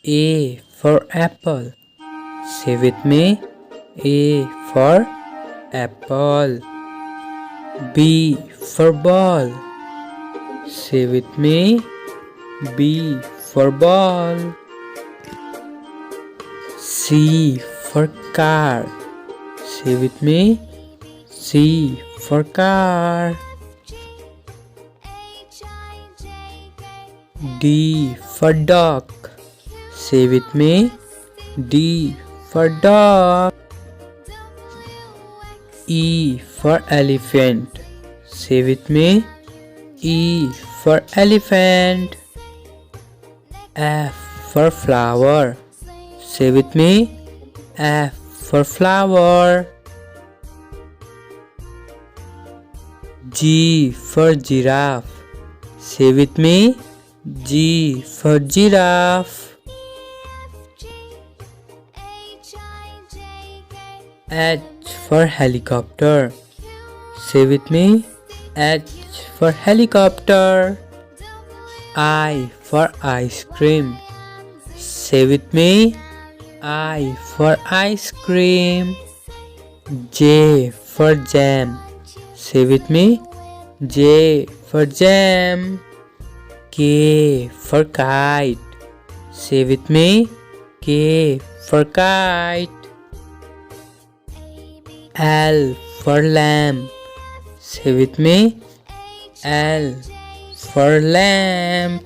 A for apple. Say with me. A for apple. B for ball. Say with me. B for ball. C for car. Say with me. C for car. D for dog. Say with me. D for dog. E for elephant. Say with me. E for elephant. F for flower. Say with me. F for flower. G for giraffe. Say with me. G for giraffe. H for helicopter. Say with me. H for helicopter. I for ice cream. Say with me. I for ice cream. J for jam. Say with me. J for jam. K for kite. Say with me. K for kite. L for lamb. Say with me. L for lamb.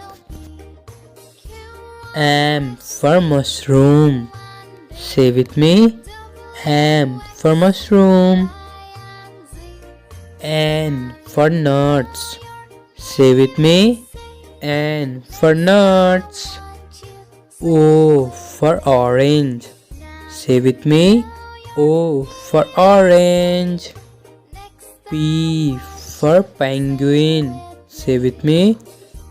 M for mushroom. Say with me. M for mushroom. N for nuts. Say with me. N for nuts. O for orange. Say with me. O for orange. P for penguin. Say with me.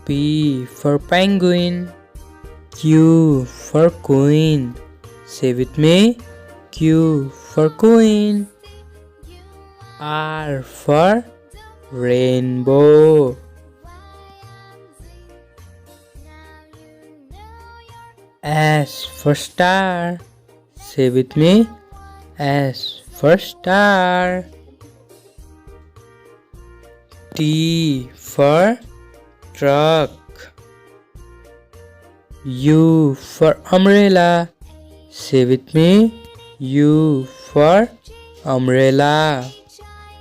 P for penguin. Q for queen. Say with me. Q for queen. R for rainbow. S for star. Say with me. S for star. T for truck. U for umbrella. Say with me. U for umbrella.